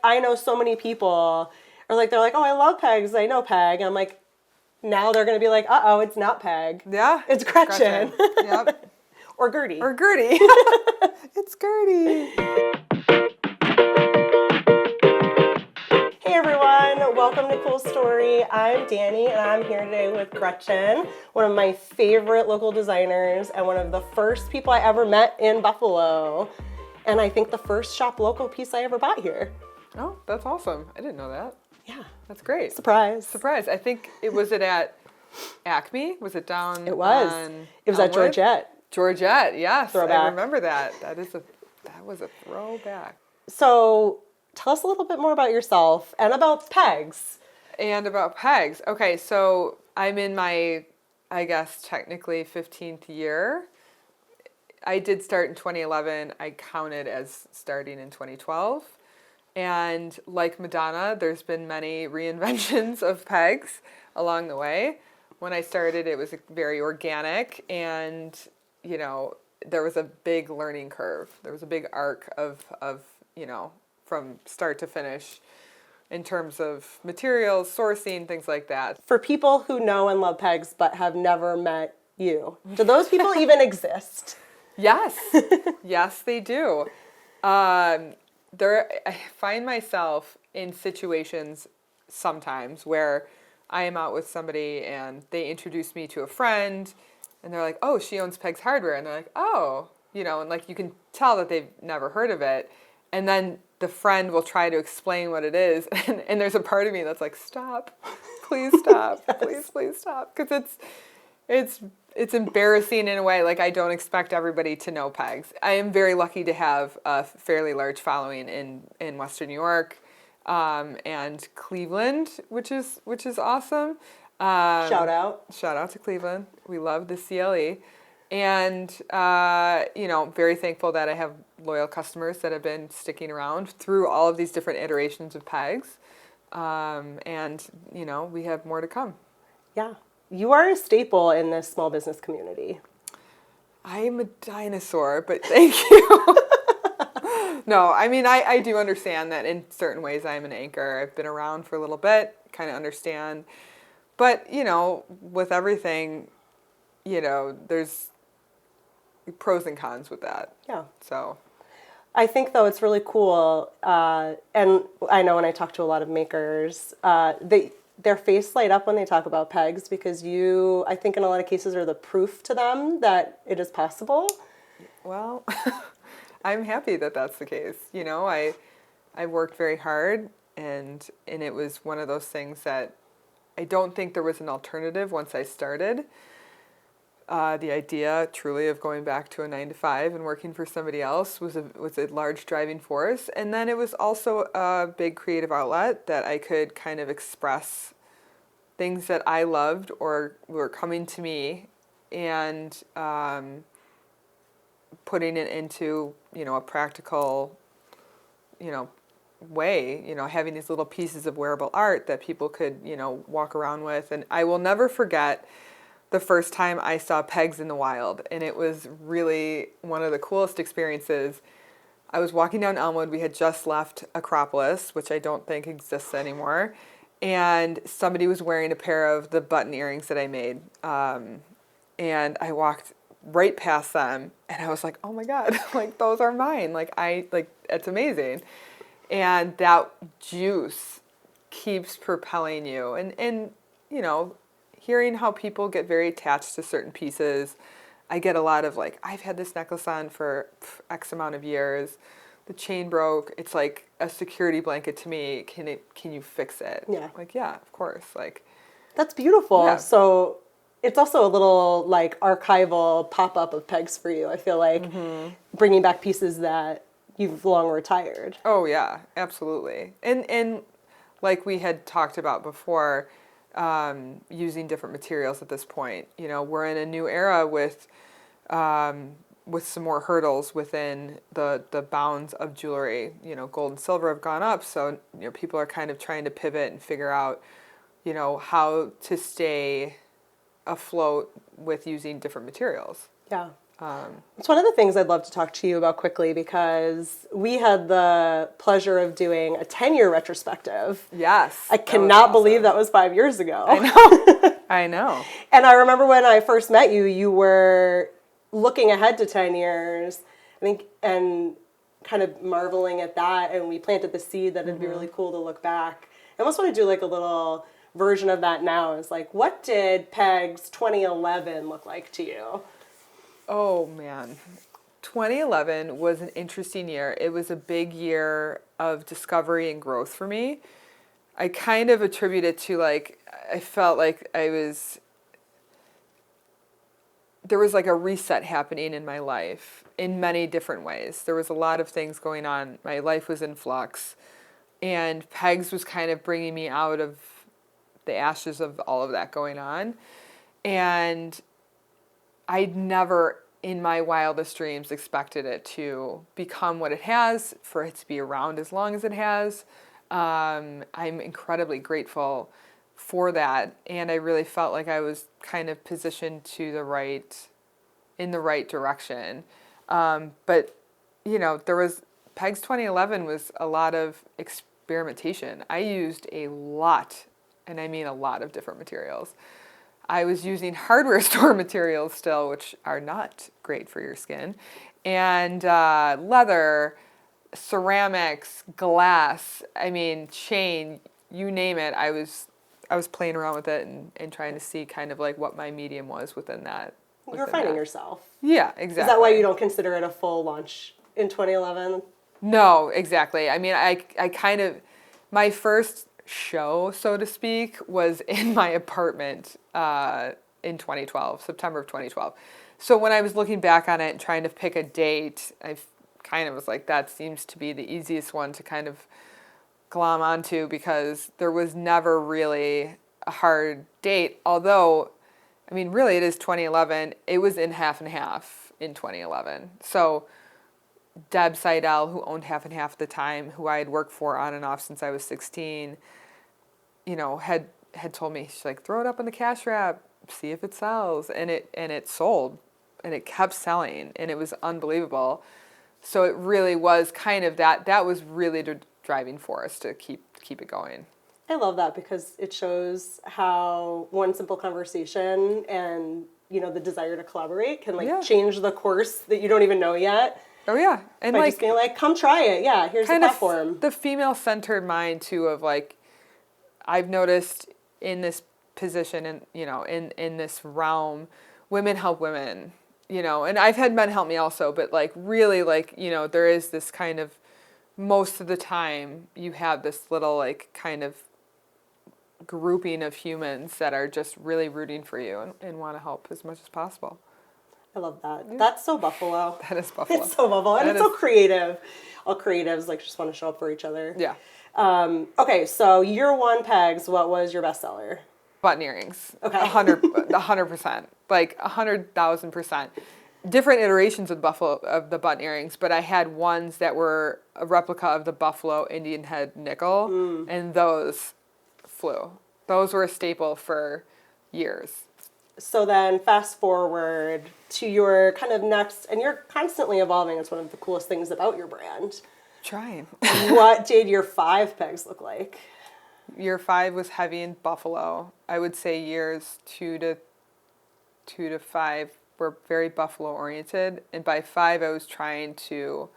I know so many people are like, they're like, oh, I love pegs. I know Peg. And I'm like, now they're going to be like, uh-oh, it's not Peg. Yeah. It's Gretchen. Yep. Or Gertie. Or Gertie. It's Gertie. Hey everyone, welcome to Cool Story. I'm Dani and I'm here today with Gretchen, one of my favorite local designers and one of the first people I ever met in Buffalo. And I think the first shop local piece I ever bought here. Oh, that's awesome. I didn't know that. Yeah. That's great. Surprise. I think it was at Acme? Was it down It was. on It was at Elmwood? Georgette. Georgette, yes. Throwback. I remember that. That was a throwback. So tell us a little bit more about yourself and about pegs. And about pegs. Okay, so I'm in my, I guess, technically 15th year. I did start in 2011. I counted as starting in 2012. And like Madonna, there's been many reinventions of pegs along the way. When I started, it was very organic and, you know, there was a big learning curve. There was a big arc of you know, from start to finish in terms of materials, sourcing, things like that. For people who know and love pegs but have never met you, do those people even exist? Yes. Yes, they do. I find myself in situations sometimes where I am out with somebody and they introduce me to a friend and they're like, oh, she owns Peg's Hardware. And they're like, oh, you know, and like you can tell that they've never heard of it. And then the friend will try to explain what it is. And there's a part of me that's like, stop, please stop, Yes. please stop. Because it's embarrassing in a way. Like I don't expect everybody to know pegs. I am very lucky to have a fairly large following in Western New York and Cleveland, which is awesome. Shout out to Cleveland. We love the CLE. And, you know, very thankful that I have loyal customers that have been sticking around through all of these different iterations of pegs. And, you know, we have more to come. Yeah. You are a staple in this small business community. I am a dinosaur, but thank you. No, I mean, I do understand that in certain ways I'm an anchor. I've been around for a little bit, kind of understand. But, you know, with everything, you know, there's pros and cons with that. Yeah. So I think, though, it's really cool. And I know when I talk to a lot of makers, their face light up when they talk about pegs because you, I think in a lot of cases, are the proof to them that it is possible. Well, I'm happy that that's the case. You know, I worked very hard and it was one of those things that I don't think there was an alternative once I started. The idea truly of going back to a 9-to-5 and working for somebody else was a large driving force. And then it was also a big creative outlet that I could kind of express things that I loved or were coming to me and putting it into, you know, a practical, you know, way, you know, having these little pieces of wearable art that people could, you know, walk around with. And I will never forget the first time I saw pegs in the wild, and it was really one of the coolest experiences. I was walking down Elmwood. We had just left Acropolis, which I don't think exists anymore, and somebody was wearing a pair of the button earrings that I made, and I walked right past them, and I was like, oh my God, like those are mine. Like it's amazing. And that juice keeps propelling you, and you know, hearing how people get very attached to certain pieces. I get a lot of like, I've had this necklace on for X amount of years. The chain broke. It's like a security blanket to me. Can you fix it? Yeah. Like, yeah, of course. Like, That's beautiful. Yeah. So it's also a little like archival pop-up of pegs for you. I feel like bringing back pieces that you've long retired. oh yeah, absolutely. And like we had talked about before, using different materials at this point. You know, we're in a new era with some more hurdles within the bounds of jewelry. You know, gold and silver have gone up, so you know people are kind of trying to pivot and figure out, you know, how to stay afloat with using different materials. Yeah. It's one of the things I'd love to talk to you about quickly because we had the pleasure of doing a 10-year retrospective. Yes. I that was cannot believe awesome. that was 5 years ago. I know. I know. And I remember when I first met you, you were looking ahead to 10 years, I think, and kind of marveling at that. And we planted the seed that it'd be really cool to look back. I almost want to do like a little version of that now. It's like, what did PEG's 2011 look like to you? Oh, man. 2011 was an interesting year. It was a big year of discovery and growth for me. I kind of attribute it to like, I felt like there was like a reset happening in my life in many different ways. There was a lot of things going on. My life was in flux. And PEGS was kind of bringing me out of the ashes of all of that going on. And I'd never in my wildest dreams expected it to become what it has, for it to be around as long as it has. I'm incredibly grateful for that, and I really felt like I was kind of positioned in the right direction. But PEGS 2011 was a lot of experimentation. I used a lot, and I mean a lot of different materials. I was using hardware store materials still, which are not great for your skin, and leather, ceramics, glass, chain, you name it. I was playing around with it and trying to see kind of like what my medium was within that. You're finding yourself. Yeah, exactly. Is that why you don't consider it a full launch in 2011? No, exactly. I kind of, my first show, so to speak, was in my apartment in 2012, September of 2012. So when I was looking back on it and trying to pick a date, I kind of was like, that seems to be the easiest one to kind of glom onto, because there was never really a hard date. Although, really it is 2011. It was in half and half in 2011. So Deb Seidel, who owned Half and Half at the time, who I had worked for on and off since I was 16, had told me, she's like, throw it up on the cash wrap, see if it sells. And it sold, and it kept selling, and it was unbelievable. So it really was kind of that was really the driving force to keep it going. I love that, because it shows how one simple conversation and, the desire to collaborate can change the course that you don't even know yet. Oh yeah. And by just being like, come try it. Yeah, here's the platform. The female-centered mind too, of like, I've noticed in this position and, in this realm, women help women, and I've had men help me also, but like really like, there is this kind of, most of the time you have this little like kind of grouping of humans that are just really rooting for you and want to help as much as possible. I love that. Yeah. That's so Buffalo. That is Buffalo. It's so Buffalo. And it's so creative. All creatives like just want to show up for each other. Yeah. Okay, so year one PEGs, what was your bestseller? Button earrings. Okay. 100%. Like 100,000%. Different iterations of the button earrings, but I had ones that were a replica of the Buffalo Indian head nickel, and those flew. Those were a staple for years. So then fast forward to your kind of next, and you're constantly evolving. It's one of the coolest things about your brand. Trying. What did your 5 PEGs look like? Year 5 was heavy in Buffalo. I would say years 2 to 5 were very Buffalo oriented. And by 5, I was trying to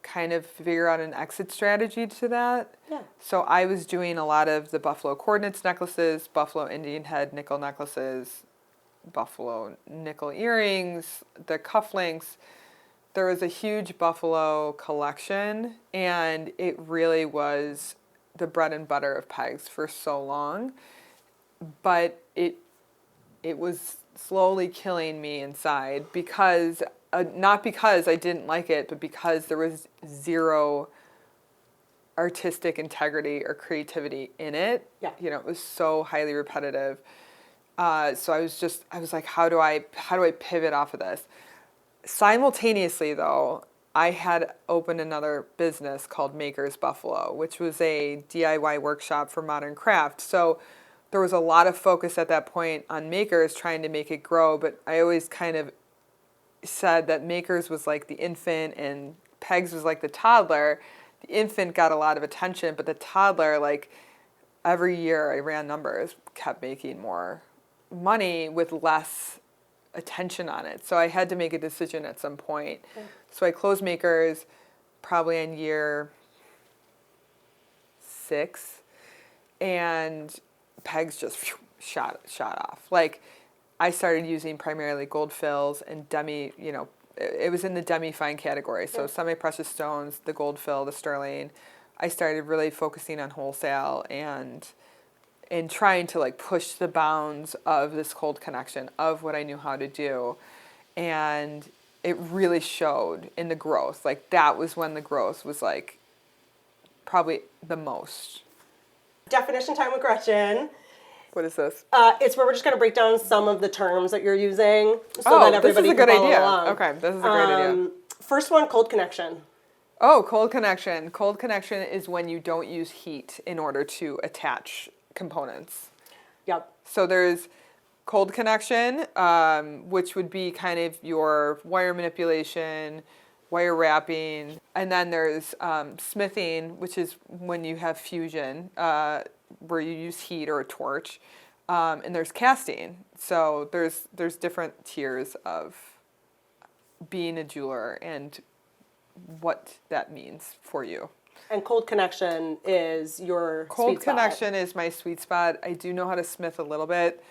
kind of figure out an exit strategy to that. Yeah. So I was doing a lot of the Buffalo coordinates necklaces, Buffalo Indian head nickel necklaces, Buffalo nickel earrings, the cufflinks. There was a huge Buffalo collection, and it really was the bread and butter of PEGs for so long. But it was slowly killing me inside, because not because I didn't like it, but because there was zero artistic integrity or creativity in it. Yeah. It was so highly repetitive. So I was like, how do I pivot off of this? Simultaneously, though, I had opened another business called Makers Buffalo, which was a DIY workshop for modern craft. So there was a lot of focus at that point on Makers, trying to make it grow, but I always kind of said that makers was like the infant and pegs was like the toddler. The infant got a lot of attention, but the toddler, like every year I ran numbers, kept making more money with less attention on it. So I had to make a decision at some point. Okay. So I closed makers probably in year 6, and pegs just shot off. Like I started using primarily gold fills and it was in the demi-fine category. So semi-precious stones, the gold fill, the sterling. I started really focusing on wholesale and trying to like push the bounds of this cold connection of what I knew how to do. And it really showed in the growth. Like that was when the growth was like probably the most. Definition time with Gretchen. What is this? It's where we're just going to break down some of the terms that you're using so that everybody can follow along. Okay, this is a great idea. First one, cold connection. Oh, cold connection. Cold connection is when you don't use heat in order to attach components. Yep. So there's cold connection, which would be kind of your wire manipulation, wire wrapping, and then there's smithing, which is when you have fusion, where you use heat or a torch, and there's casting. So there's different tiers of being a jeweler and what that means for you. And cold connection is your cold connection is my sweet spot. I do know how to smith a little bit.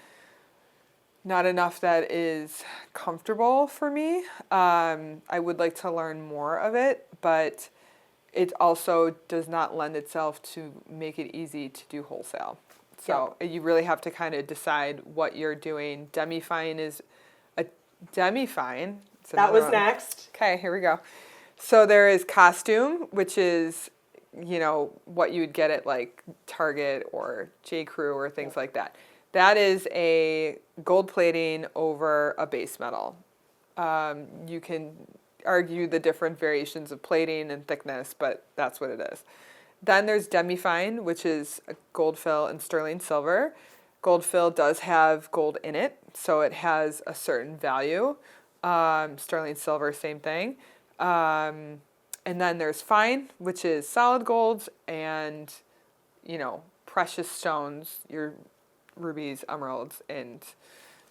Not enough that is comfortable for me. I would like to learn more of it, but it also does not lend itself to make it easy to do wholesale. So you really have to kind of decide what you're doing. Demi-fine is a demi-fine. That was next. Okay, here we go. So there is costume, which is, what you would get at like Target or J. Crew or things like that. That is a gold plating over a base metal. You can argue the different variations of plating and thickness, but that's what it is. Then there's demi-fine, which is a gold fill and sterling silver. Gold fill does have gold in it, so it has a certain value. Sterling silver, same thing. And then there's fine, which is solid golds and, precious stones, your rubies, emeralds, and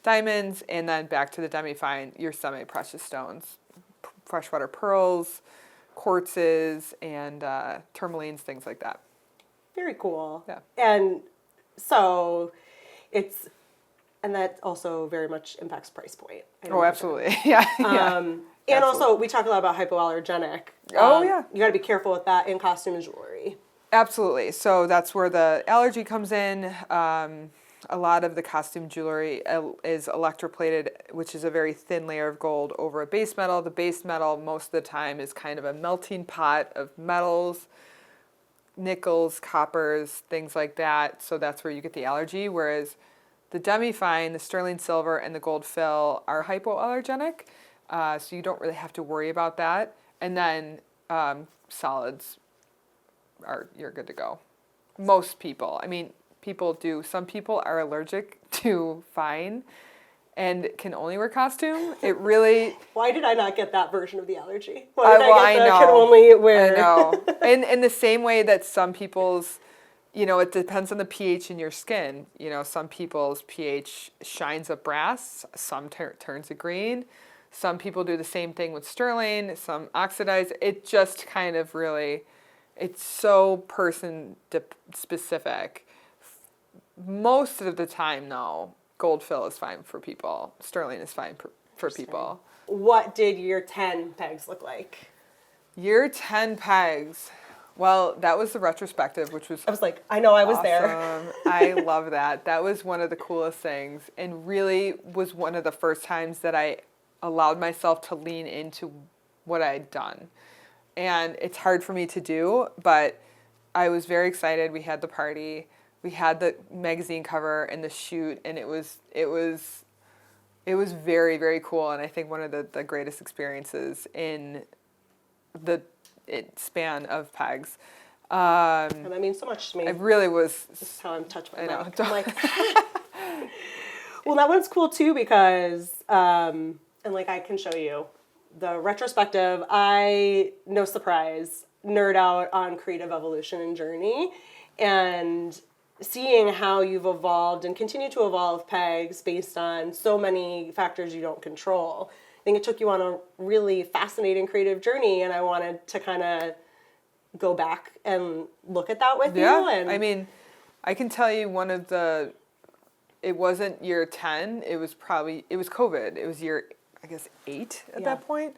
diamonds. And then back to the demi-fine, your semi-precious stones, freshwater pearls, quartzes, and tourmalines, things like that. Very cool. Yeah. And so and that also very much impacts price point. Oh, absolutely. Yeah. And also, we talk a lot about hypoallergenic. You got to be careful with that in costume and jewelry. Absolutely. So that's where the allergy comes in. A lot of the costume jewelry is electroplated, which is a very thin layer of gold over a base metal. The base metal, most of the time, is kind of a melting pot of metals, nickels, coppers, things like that. So that's where you get the allergy. Whereas the demi-fine, the sterling silver, and the gold fill are hypoallergenic. So you don't really have to worry about that. And then solids you're good to go. Most people. I mean, some people are allergic to fine and can only wear costume. It really... Why did I not get that version of the allergy? Why did I know. Can only wear... I know. In the same way that some people's, it depends on the pH in your skin. Some people's pH shines up brass, some turns to green. Some people do the same thing with sterling, some oxidize. It just kind of really, it's so person specific. Most of the time, though, gold fill is fine for people. Sterling is fine for people. What did year 10 pegs look like? Year 10 pegs. Well, that was the retrospective, which was I was like, I know I was awesome. there. I love that. That was one of the coolest things and really was one of the first times that I allowed myself to lean into what I'd done. And it's hard for me to do, but I was very excited. We had the party. We had the magazine cover and the shoot, and it was very, very cool. And I think one of the greatest experiences in the span of pegs. And that means so much to me. It really was. This is how I'm touched by I know. I'm like, well, that one's cool too because and like I can show you the retrospective, no surprise, nerd out on creative evolution and journey, and seeing how you've evolved and continue to evolve pegs based on so many factors you don't control. I think it took you on a really fascinating creative journey, and I wanted to kind of go back and look at that with you. And I mean, I can tell you it wasn't year 10, it was COVID. It was year, I guess, 8 at that point.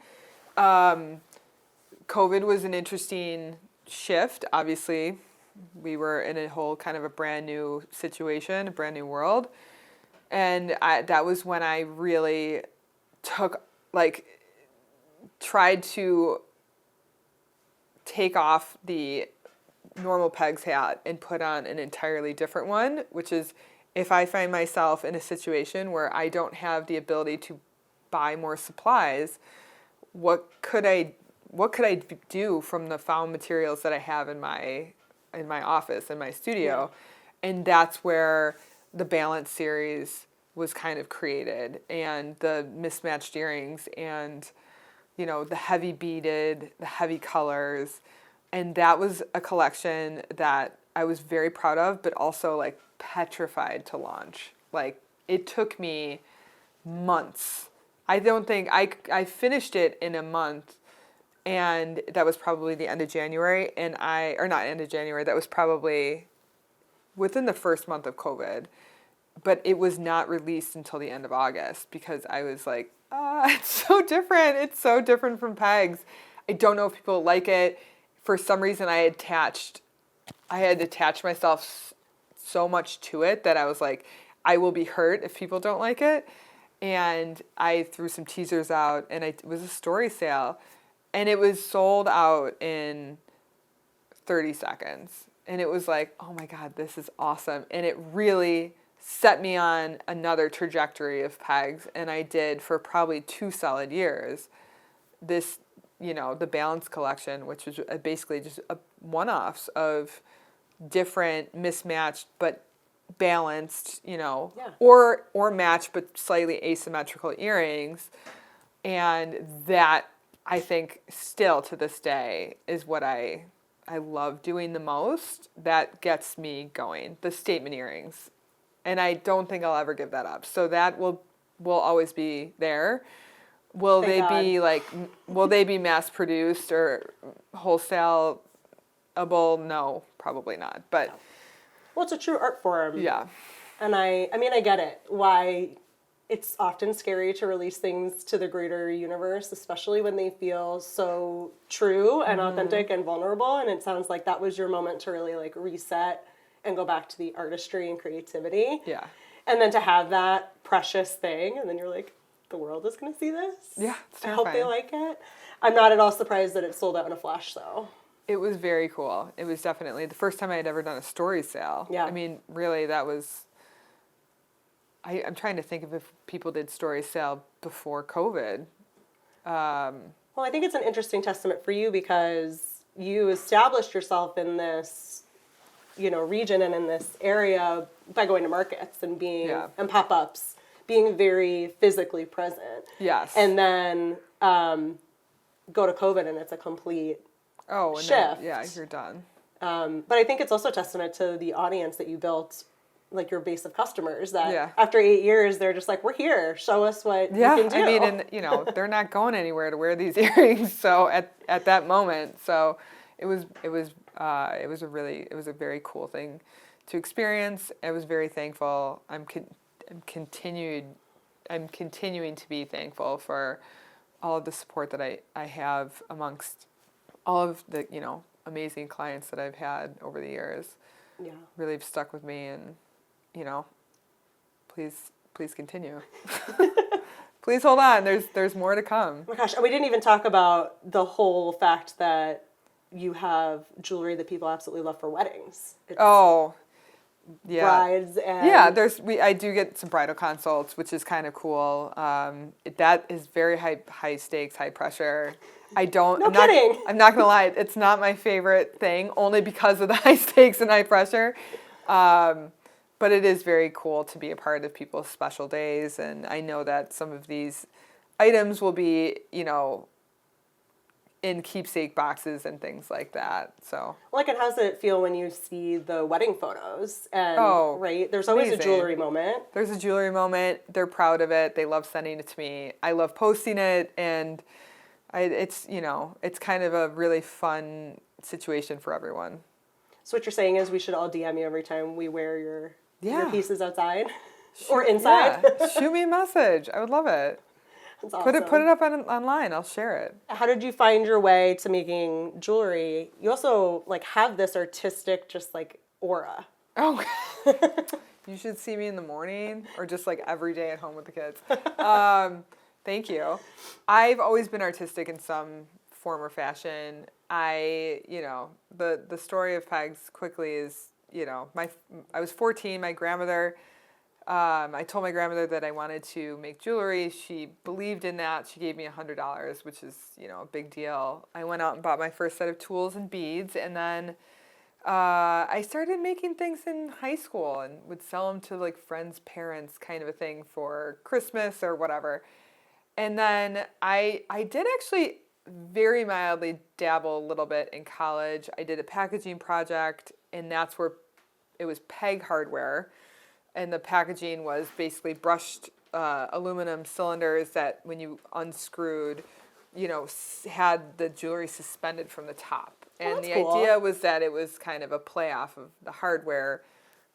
COVID was an interesting shift, obviously. We were in a whole kind of a brand new situation, a brand new world. And that was when I really tried to take off the normal pegs hat and put on an entirely different one, which is if I find myself in a situation where I don't have the ability to buy more supplies, what could I do from the found materials that I have in my office, in my studio? Yeah. And that's where the Balance series was kind of created, and the mismatched earrings, and the heavy beaded, the heavy colors. And that was a collection that I was very proud of, but also like petrified to launch. Like, it took me months. I don't think I finished it in a month, and that was probably the end of January, not end of January, that was probably within the first month of COVID, but it was not released until the end of August because I was like, it's so different. It's so different from pegs. I don't know if people like it. For some reason, I had attached myself so much to it that I was like, I will be hurt if people don't like it. And I threw some teasers out, and it was a story sale, and it was sold out in 30 seconds. And it was like, oh my God, this is awesome. And it really set me on another trajectory of pegs. And I did for probably 2 solid years this, the Balance collection, which was basically just one-offs of different mismatched but balanced, or matched but slightly asymmetrical earrings. And that, I think, still to this day is what I love doing the most. That gets me going, the statement earrings. And I don't think I'll ever give that up. So that will always be there. Will they be mass produced or wholesaleable? No, probably not. But well, it's a true art form. Yeah. And I get it. Why it's often scary to release things to the greater universe, especially when they feel so true and authentic and vulnerable. And it sounds like that was your moment to really like reset and go back to the artistry and creativity. Yeah. And then to have that precious thing, and then you're like, the world is going to see this? Yeah, it's I hope they like it. I'm not at all surprised that it sold out in a flash, though. It was very cool. It was definitely the first time I had ever done a story sale. Yeah. I mean, really, that was... I'm trying to think of if people did story sale before COVID. Well, I think it's an interesting testament for you because you established yourself in this, region and in this area by going to markets and being and pop-ups, being very physically present. Yes. And then go to COVID and it's a complete shift. You're done. But I think it's also a testament to the audience that you built, like your base of customers, that after 8 years, they're just like, we're here, show us what you can do. I mean, and they're not going anywhere to wear these earrings. So at that moment, so it was a very cool thing to experience. I was very thankful. I'm continuing to be thankful for all of the support that I have amongst all of the, amazing clients that I've had over the years. Yeah. Really have stuck with me, and, please continue. Please hold on. There's more to come. Oh my gosh, and we didn't even talk about the whole fact that you have jewelry that people absolutely love for weddings. It's brides and I do get some bridal consults, which is kind of cool. That is very high stakes, high pressure. I'm not gonna lie, it's not my favorite thing, only because of the high stakes and high pressure. But it is very cool to be a part of people's special days, and I know that some of these items will be, in keepsake boxes and things like that. So, Like, and how does it feel when you see the wedding photos? And, oh, right, there's always a amazing. jewelry moment. There's a jewelry moment. They're proud of it. They love sending it to me. I love posting it, and it's kind of a really fun situation for everyone. So what you're saying is we should all DM you every time we wear your pieces outside or Shoot- inside. Yeah. Shoot me a message. I would love it. That's awesome. Put it up online. I'll share it. How did you find your way to making jewelry? You also like have this artistic, just like aura. Oh, you should see me in the morning or just like every day at home with the kids. Thank you. I've always been artistic in some form or fashion. The story of pegs quickly is, I was 14. My grandmother. I told my grandmother that I wanted to make jewelry. She believed in that. She gave me $100, which is, a big deal. I went out and bought my first set of tools and beads, and then I started making things in high school and would sell them to like friends' parents, kind of a thing for Christmas or whatever. And then I did actually very mildly dabble a little bit in college. I did a packaging project, and that's where it was peg hardware. And the packaging was basically brushed aluminum cylinders that when you unscrewed, had the jewelry suspended from the top. And the idea was that it was kind of a play off of the hardware,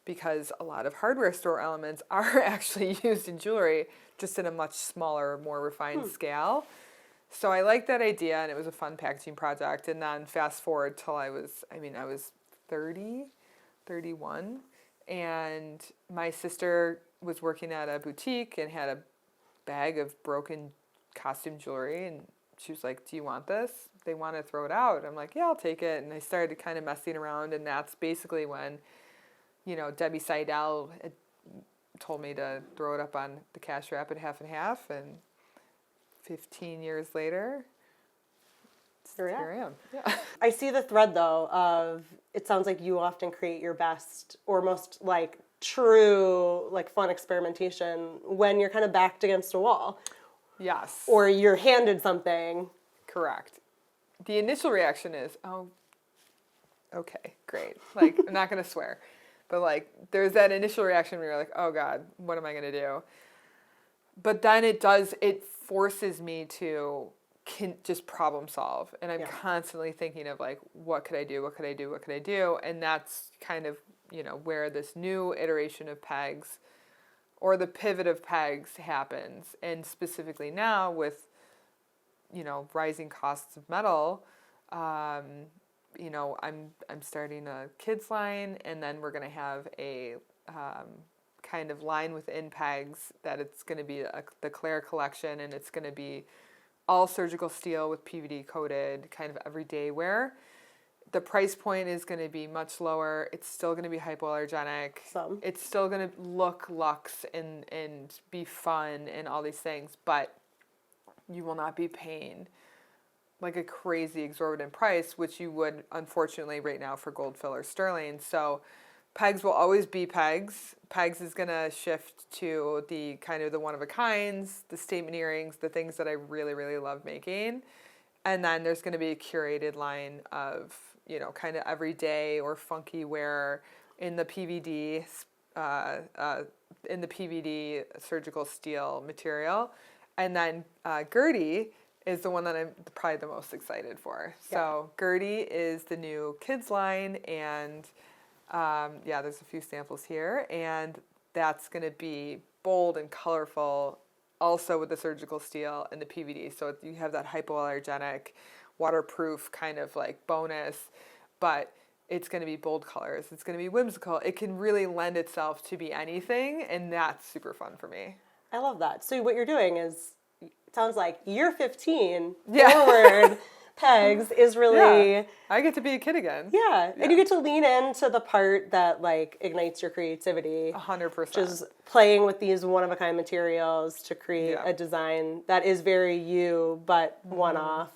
because a lot of hardware store elements are actually used in jewelry, just in a much smaller, more refined scale. So I liked that idea, and it was a fun packaging project. And then fast forward till I was 30, 31. And my sister was working at a boutique and had a bag of broken costume jewelry, and she was like, "Do you want this? They want to throw it out." I'm like, "Yeah, I'll take it." And I started kind of messing around, and that's basically when, Debbie Seidel had told me to throw it up on the cash wrap at half and half, and 15 years later, here I am. Yeah. I see the thread though of it sounds like you often create your best or most like true like fun experimentation when you're kind of backed against a wall. Yes. Or you're handed something. Correct. The initial reaction is, "Oh, okay, great." Like, I'm not going to swear. But like there's that initial reaction where you're like, "Oh God, what am I going to do?" But then it forces me to just problem solve, and I'm constantly thinking of like, what could I do, and that's kind of where this new iteration of pegs or the pivot of pegs happens. And specifically now with rising costs of metal, I'm starting a kids line, and then we're going to have a kind of line within pegs that it's going to be the Claire collection, and it's going to be all surgical steel with PVD coated, kind of everyday wear. The price point is going to be much lower. It's still going to be hypoallergenic. It's still going to look luxe and be fun and all these things, but you will not be paying like a crazy exorbitant price, which you would unfortunately right now for gold fill or sterling. So pegs will always be pegs. Pegs is going to shift to the kind of the one-of-a-kinds, the statement earrings, the things that I really, really love making. And then there's going to be a curated line of, kind of everyday or funky wear in the PVD, surgical steel material. And then Gertie is the one that I'm probably the most excited for. Yeah. So Gertie is the new kids line, and there's a few samples here, and that's going to be bold and colorful, also with the surgical steel and the PVD. So you have that hypoallergenic, waterproof kind of like bonus, but it's going to be bold colors. It's going to be whimsical. It can really lend itself to be anything, and that's super fun for me. I love that. So what you're doing is, it sounds like year 15 forward. Pegs is really I get to be a kid again. And you get to lean into the part that like ignites your creativity 100%, just playing with these one-of-a-kind materials to create a design that is very you but one-off,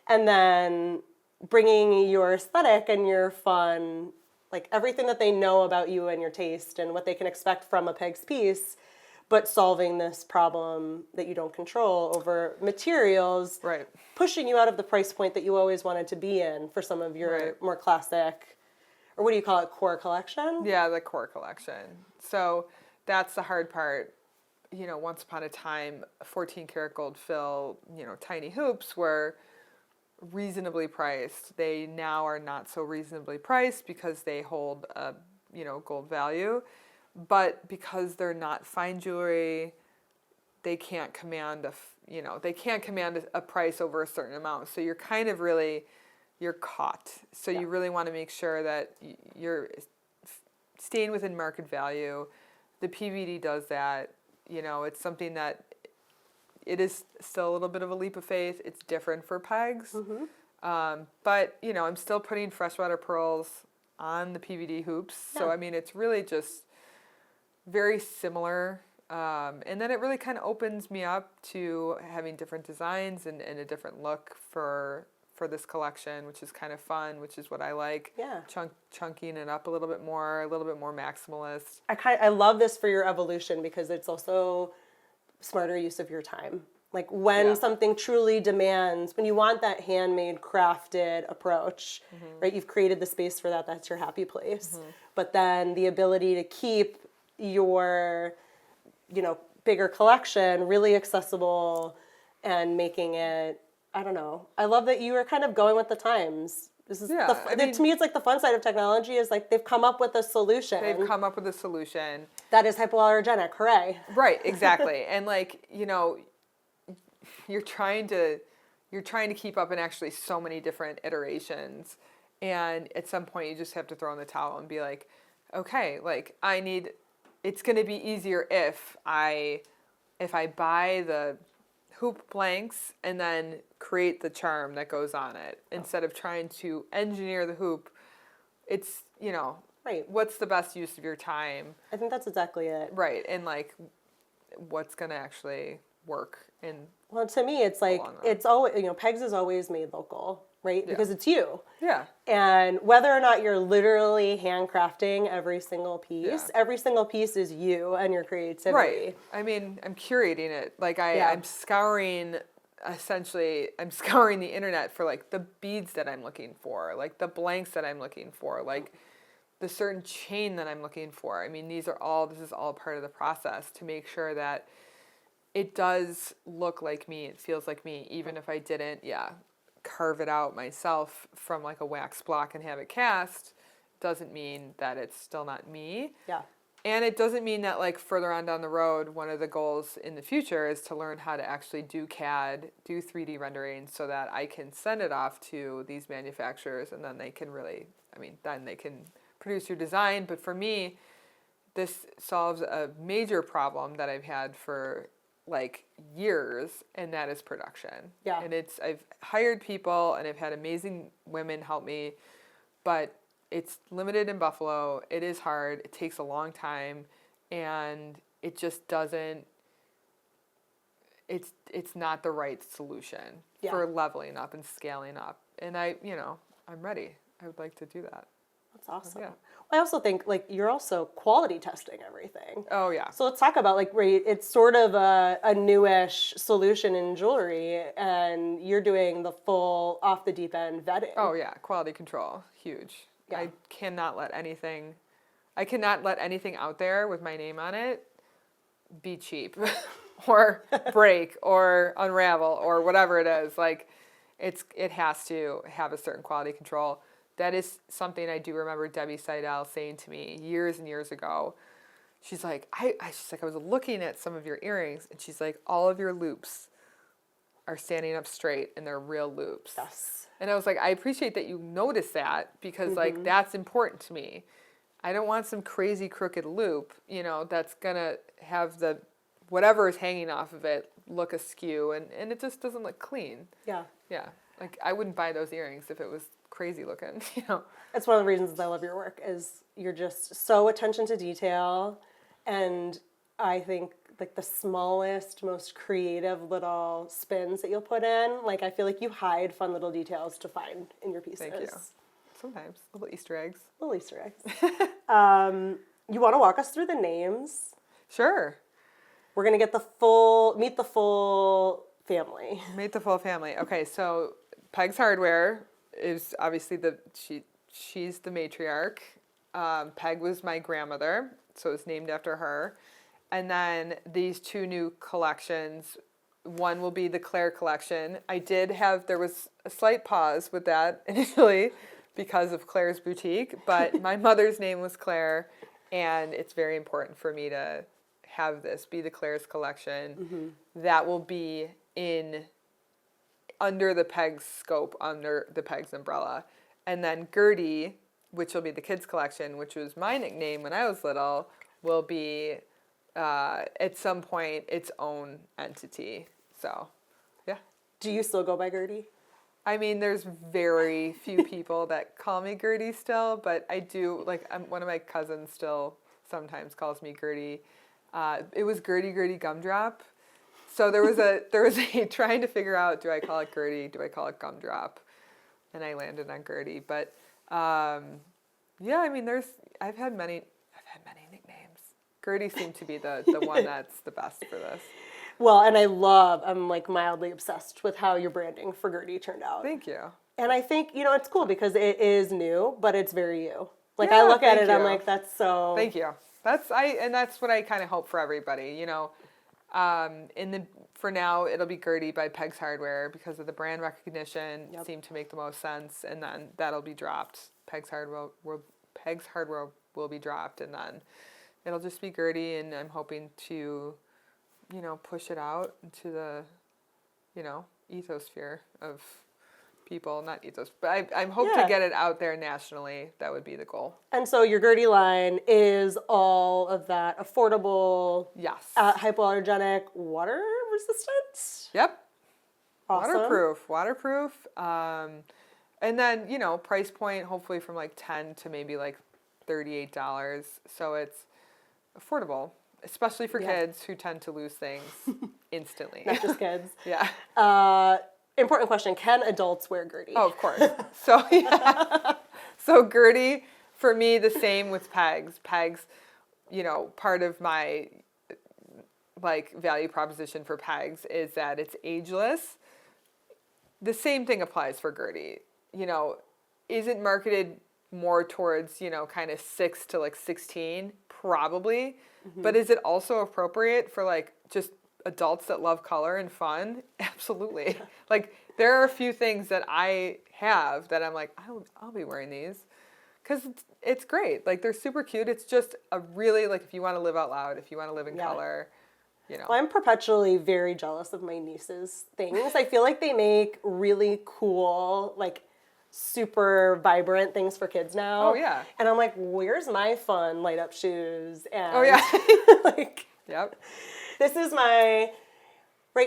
and then bringing your aesthetic and your fun, like everything that they know about you and your taste and what they can expect from a Pegs piece, but solving this problem that you don't control over materials, Right. pushing you out of the price point that you always wanted to be in for some of your Right. more classic, or what do you call it, core collection? Yeah, the core collection. So that's the hard part. Once upon a time, 14 karat gold fill, tiny hoops were reasonably priced. They now are not so reasonably priced because they hold a, gold value. But because they're not fine jewelry, they can't command a price over a certain amount. So you're kind of really, you're caught. So you really want to make sure that you're staying within market value. The PVD does that. It's something that it is still a little bit of a leap of faith. It's different for pegs. But, I'm still putting freshwater pearls on the PVD hoops. Yeah. So, it's really just very similar. And then it really kind of opens me up to having different designs and a different look for this collection, which is kind of fun, which is what I like. Yeah. Chunking it up a little bit more maximalist. I love this for your evolution because it's also smarter use of your time. Like when something truly demands, when you want that handmade, crafted approach, right? You've created the space for that. That's your happy place. But then the ability to keep your, bigger collection really accessible and making it, I don't know. I love that you are kind of going with the times. This is to me, it's like the fun side of technology is like they've come up with a solution. They've come up with a solution that is hypoallergenic. Hooray! Right, exactly. And you're trying to keep up in actually so many different iterations, and at some point you just have to throw in the towel and be like, okay, it's going to be easier if I buy the hoop blanks and then create the charm that goes on it instead of trying to engineer the hoop. It's, right. What's the best use of your time? I think that's exactly it. Right. And what's going to actually work in. Well, to me, it's like, it's always, Pegs is always made local, right? Yeah. Because it's you. Yeah. And whether or not you're literally handcrafting every single piece, every single piece is you and your creativity. Right. I'm curating it. I'm scouring the internet for the beads that I'm looking for, the blanks that I'm looking for, the certain chain that I'm looking for. This is all part of the process to make sure that it does look like me, it feels like me, even if I didn't, carve it out myself from a wax block and have it cast, doesn't mean that it's still not me. Yeah. And it doesn't mean that further on down the road, one of the goals in the future is to learn how to actually do CAD, do 3D rendering so that I can send it off to these manufacturers and then they can then they can produce your design. But for me, this solves a major problem that I've had for years, and that is production. Yeah. And I've hired people and I've had amazing women help me, but it's limited in Buffalo. It is hard. It takes a long time, and it just doesn't. It's not the right solution for leveling up and scaling up. And I'm ready. I would like to do that. That's awesome. Yeah. I also think you're also quality testing everything. Oh yeah. So let's talk about it's sort of a newish solution in jewelry, and you're doing the full off the deep end vetting. Oh yeah, quality control, huge. Yeah. I cannot let anything out there with my name on it be cheap or break or unravel or whatever it is. It has to have a certain quality control. That is something I do remember Debbie Seidel saying to me years and years ago. She's like, I was looking at some of your earrings, and she's like, all of your loops are standing up straight, and they're real loops. Yes. And I was like, I appreciate that you notice that because that's important to me. I don't want some crazy crooked loop, that's gonna have the whatever is hanging off of it look askew, and it just doesn't look clean. Yeah. Yeah. I wouldn't buy those earrings if it was crazy looking, That's one of the reasons I love your work is you're just so attention to detail, and I think the smallest, most creative little spins that you'll put in, I feel like you hide fun little details to find in your pieces. Thank you. Sometimes little Easter eggs. Little Easter eggs. You want to walk us through the names? Sure. We're going to get meet the full family. Meet the full family. Okay, so Peg's Hardware is obviously she's the matriarch. Peg was my grandmother, so it's named after her. And then these two new collections. One will be the Claire collection. There was a slight pause with that initially because of Claire's boutique, but my mother's name was Claire, and it's very important for me to have this be the Claire's collection. Mm-hmm. That will be under the Peg's scope, under the Peg's umbrella. And then Gertie, which will be the kids collection, which was my nickname when I was little, will be at some point its own entity. So, yeah. Do you still go by Gertie? I mean, there's very few people that call me Gertie still, but I do, one of my cousins still sometimes calls me Gertie. It was Gertie Gumdrop. So there was a trying to figure out, do I call it Gertie? Do I call it Gumdrop? And I landed on Gertie. But, yeah, I mean, I've had many nicknames. Gertie seemed to be the one that's the best for this. Well, and I'm like mildly obsessed with how your branding for Gertie turned out. Thank you. And I think, it's cool because it is new, but it's very you. Like, yeah, I look at it, you. I'm like, that's so... Thank you. That's what I kind of hope for everybody, for now, it'll be Gertie by Peg's Hardware because of the brand recognition. Yep. Seemed to make the most sense, and then that'll be dropped. Peg's Hardware will be dropped, and then it'll just be Gertie, and I'm hoping to... push it out into the, ethosphere of people, not ethos, but I hope to get it out there nationally. That would be the goal. And so your Gertie line is all of that affordable, yes, hypoallergenic, water resistant. Yep. Awesome. Waterproof. And then, price point, hopefully from like $10 to maybe like $38. So it's affordable. Especially for kids who tend to lose things instantly. Not just kids. Yeah. Important question. Can adults wear Gertie? Oh, of course. So, yeah. So Gertie, for me, the same with Pegs. Pegs, part of my, value proposition for Pegs is that it's ageless. The same thing applies for Gertie. Is it marketed more towards, kind of 6 to 16? Probably. Mm-hmm. But is it also appropriate for just adults that love color and fun? Absolutely. There are a few things that I have that I'm like, I'll be wearing these because it's great. They're super cute. It's just a really, if you want to live out loud, if you want to live in color, Well, I'm perpetually very jealous of my niece's things. I feel like they make really cool, super vibrant things for kids now. Oh, yeah. And I'm like, where's my fun light up shoes? And oh, yeah. Yep. This is my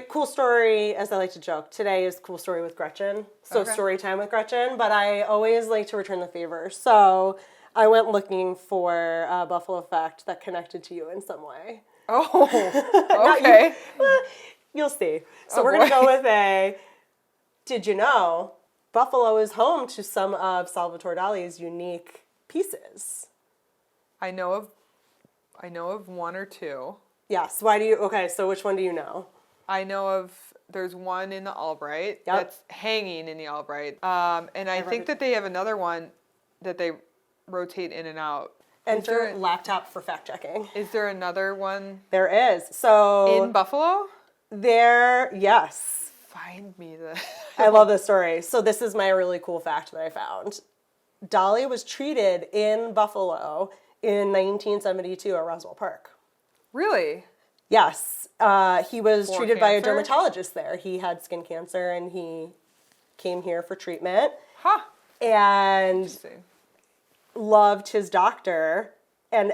cool story, as I like to joke. Today is cool story with Gretchen. So story time with Gretchen, but I always like to return the favor. So I went looking for a Buffalo fact that connected to you in some way. Oh, okay. You'll see. So we're going to go with did you know Buffalo is home to some of Salvatore Dali's unique pieces? I know of one or two. Yes. So which one do you know? I know there's one in the Albright that's hanging in the Albright. And I think that they have another one that they rotate in and out. Enter laptop for fact checking. Is there another one? There is. So in Buffalo? Yes. Find me the... I love this story. So this is my really cool fact that I found. Dali was treated in Buffalo in 1972 at Roswell Park. Really? Yes. He was treated by a dermatologist there. He had skin cancer and he came here for treatment. Huh. And loved his doctor and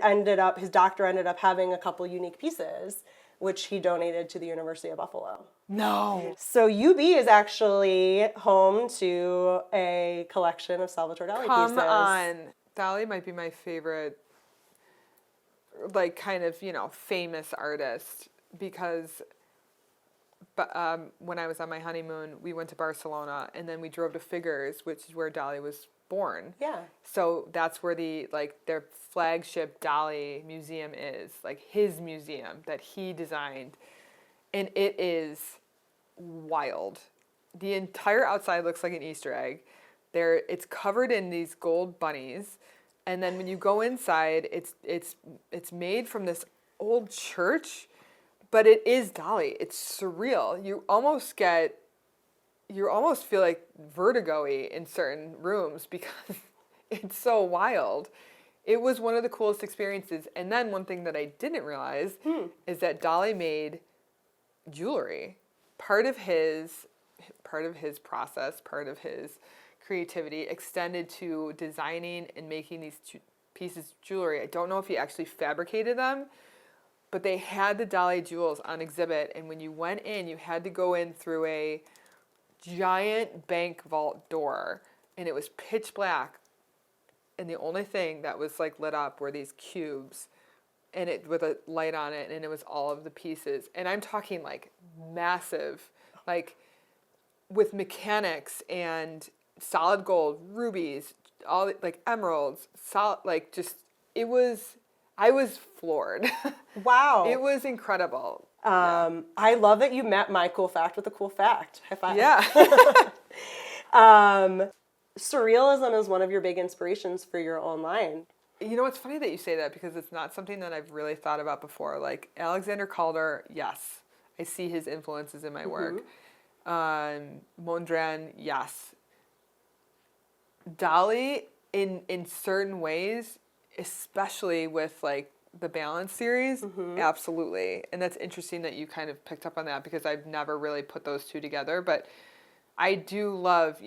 his doctor ended up having a couple unique pieces, which he donated to the University of Buffalo. No. So UB is actually home to a collection of Salvatore Dali pieces. Come on. Dali might be my favorite, famous artist because when I was on my honeymoon, we went to Barcelona and then we drove to Figueres, which is where Dali was born. Yeah. So that's where their flagship Dali museum is, like his museum that he designed. And it is wild. The entire outside looks like an Easter egg. It's covered in these gold bunnies. And then when you go inside, it's made from this old church, but it is Dali. It's surreal. You almost feel like vertigo-y in certain rooms because it's so wild. It was one of the coolest experiences. And then one thing that I didn't realize is that Dali made jewelry. Part of his process, part of his creativity extended to designing and making these pieces of jewelry. I don't know if he actually fabricated them, but they had the Dali jewels on exhibit, and when you went in, you had to go in through a giant bank vault door, and it was pitch black, and the only thing that was like lit up were these cubes, and it with a light on it, and it was all of the pieces, and I'm talking like massive, like with mechanics and solid gold, rubies, all like emeralds, solid, like just I was floored. Wow. It was incredible. I love that you met my cool fact with a cool fact. High five. Yeah. Surrealism is one of your big inspirations for your own line. You know, it's funny that you say that because it's not something that I've really thought about before. Like Alexander Calder, yes, I see his influences in my work. Mondrian, yes. Dali, in certain ways, especially with like the Balance series, absolutely. And that's interesting that you kind of picked up on that because I've never really put those two together. But I do love,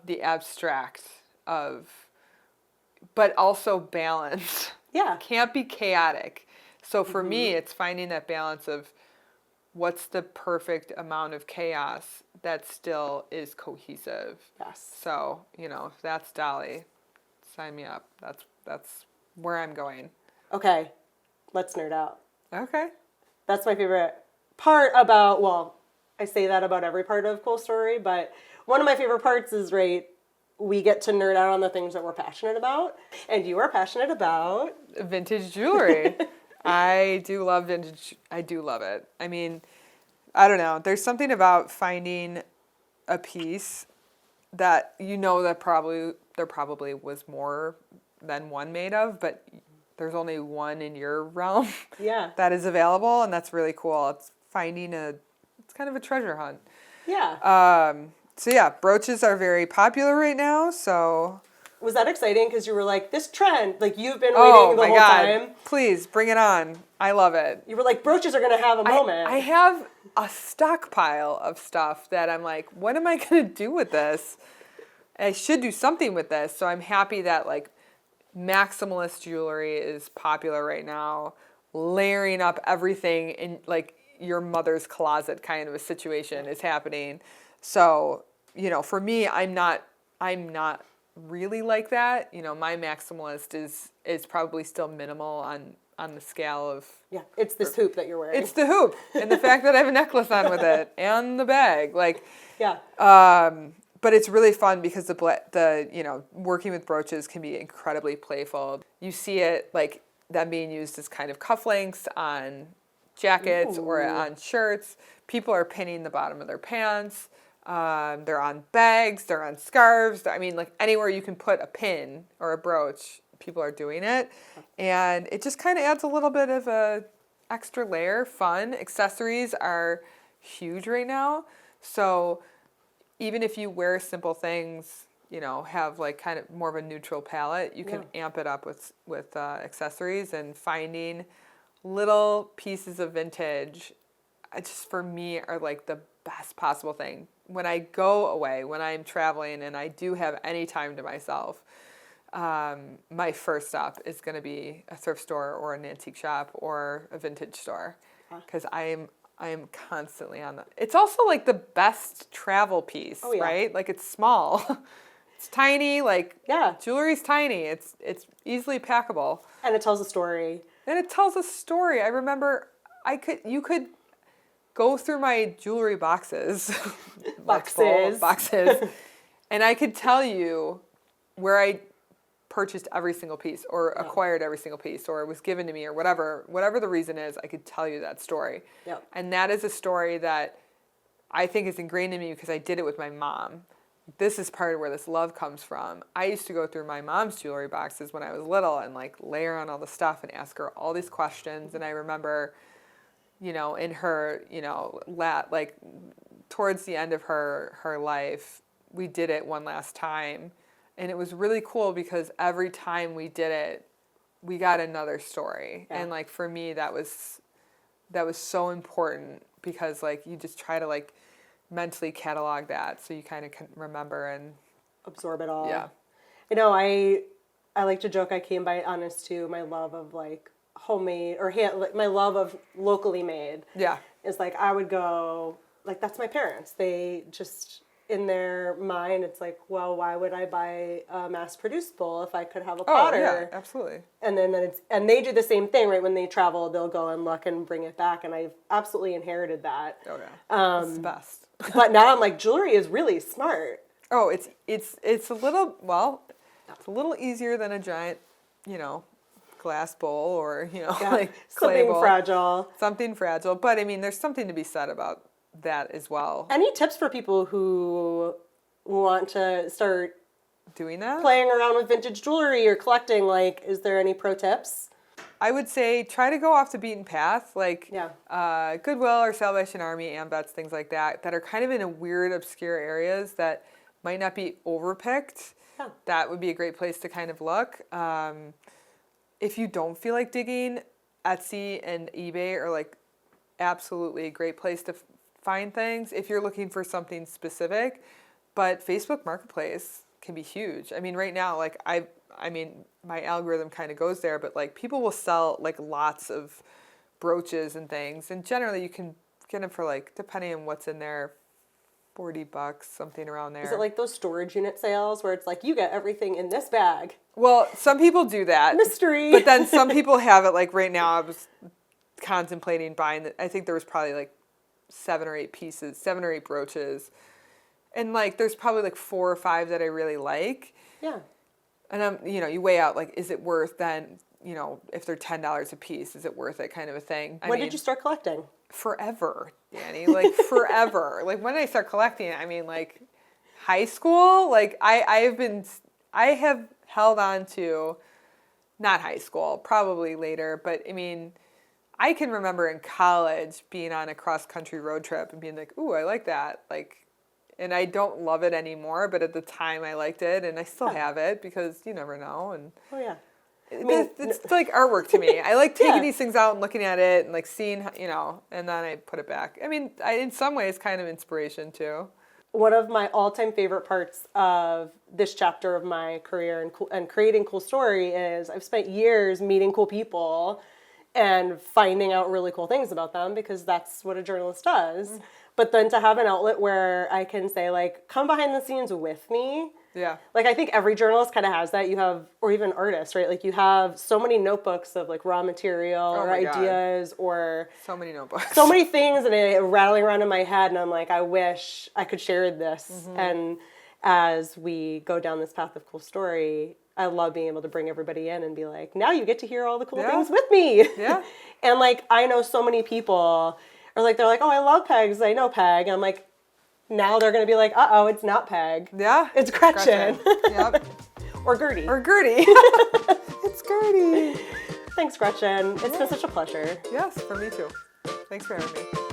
the abstract of, but also balance. Yeah. Can't be chaotic. So for me, it's finding that balance of what's the perfect amount of chaos that still is cohesive. Yes. So, if that's Dali, sign me up. That's where I'm going. Okay, let's nerd out. Okay. That's my favorite part about, well, I say that about every part of Cool Story, but one of my favorite parts is, we get to nerd out on the things that we're passionate about. And you are passionate about vintage jewelry. I do love vintage. I do love it. I mean, I don't know. There's something about finding a piece that that there probably was more than one made of, but there's only one in your realm that is available, and that's really cool. It's it's kind of a treasure hunt. Yeah. So yeah, brooches are very popular right now, so. Was that exciting? Because you were like, this trend, like you've been waiting the whole time. Please, bring it on. I love it. You were like, brooches are going to have a moment. I have a stockpile of stuff that I'm like, what am I going to do with this? I should do something with this. So I'm happy that like maximalist jewelry is popular right now. Layering up everything in like your mother's closet kind of a situation is happening. So, for me, I'm not really like that. My maximalist is probably still minimal on the scale of. Yeah, it's this hoop that you're wearing. It's the hoop and the fact that I have a necklace on with it and the bag, like. Yeah. But it's really fun because the working with brooches can be incredibly playful. You see it like them being used as kind of cufflinks on jackets or on shirts. People are pinning the bottom of their pants. They're on bags, they're on scarves. I mean, like anywhere you can put a pin or a brooch, people are doing it. And it just kind of adds a little bit of a extra layer, fun. Accessories are huge right now. So even if you wear simple things, have like kind of more of a neutral palette, you can amp it up with accessories, and finding little pieces of vintage, just for me are like the best possible thing. When I go away, when I'm traveling and I do have any time to myself, my first stop is going to be a thrift store or an antique shop or a vintage store, because I am constantly on the. It's also like the best travel piece, right? Like it's small, it's tiny. Like jewelry's tiny. It's easily packable, and it tells a story. I remember you could go through my jewelry boxes, boxes, And I could tell you where I purchased every single piece or acquired every single piece or it was given to me or whatever the reason is, I could tell you that story. Yep. And that is a story that I think is ingrained in me because I did it with my mom. This is part of where this love comes from. I used to go through my mom's jewelry boxes when I was little and like layer on all the stuff and ask her all these questions. And I remember, in her, like towards the end of her life, we did it one last time. And it was really cool because every time we did it, we got another story. Yeah. And like for me, that was so important because like you just try to like mentally catalog that so you kind of can remember and absorb it all. Yeah. I like to joke I came by it honest to my love of like homemade or my love of locally made. Yeah. Is like I would go like that's my parents. They just in their mind it's like, well, why would I buy a mass-produced bowl if I could have a potter? Oh, yeah, absolutely. And then they do the same thing, right? When they travel, they'll go and look and bring it back, and I've absolutely inherited that. Oh yeah. It's the best. But now I'm like, jewelry is really smart. Oh, it's a little it's a little easier than a giant, glass bowl or like clay something bowl. fragile. Something fragile, but I mean, there's something to be said about that as well. Any tips for people who want to start doing that? Playing around with vintage jewelry or collecting, like, is there any pro tips? I would say try to go off the beaten path, like Goodwill or Salvation Army, AMVETS, things like that are kind of in a weird, obscure areas that might not be overpicked. Yeah. That would be a great place to kind of look. If you don't feel like digging, Etsy and eBay are like absolutely a great place to find things if you're looking for something specific. But Facebook Marketplace can be huge. I mean, right now, like I mean, my algorithm kind of goes there, but like people will sell like lots of brooches and things, and generally you can get them for like, depending on what's in there, $40, something around there. Is it like those storage unit sales where it's like you get everything in this bag? Well, some people do that. Mystery. But then some people have it like right now. I was contemplating buying I think there was probably like 7 or 8 brooches. And like there's probably like 4 or 5 that I really like. Yeah. And you weigh out like, is it worth then, if they're $10 a piece, is it worth it kind of a thing? When did you start collecting? Forever, Dani, like forever. Like when did I start collecting? I mean, like high school, like I have held on to, not high school, probably later, but I mean, I can remember in college being on a cross-country road trip and being like, ooh, I like that. Like, and I don't love it anymore, but at the time I liked it, and I still have it because you never know. And oh yeah, it's like artwork to me. I like taking these things out and looking at it and like seeing, and then I put it back. I mean, in some ways, kind of inspiration too. One of my all-time favorite parts of this chapter of my career and creating Cool Story is I've spent years meeting cool people and finding out really cool things about them because that's what a journalist does. Mm. But then to have an outlet where I can say, like, come behind the scenes with me. Yeah. Like, I think every journalist kind of has that. You have, or even artists, right? Like, you have so many notebooks of, like, raw material or ideas or... So many notebooks. So many things and it rattling around in my head. And I'm like, I wish I could share this. Mm-hmm. And as we go down this path of Cool Story, I love being able to bring everybody in and be like, now you get to hear all the cool things with me. Yeah. And, like, I know so many people... Or like they're like, oh, I love Pegs. I know Peg. And I'm like, now they're gonna be like, uh-oh, it's not Peg. Yeah, it's Gretchen. Yep. Or Gertie. It's Gertie. Thanks, Gretchen. It's been such a pleasure. Yes, for me too. Thanks for having me.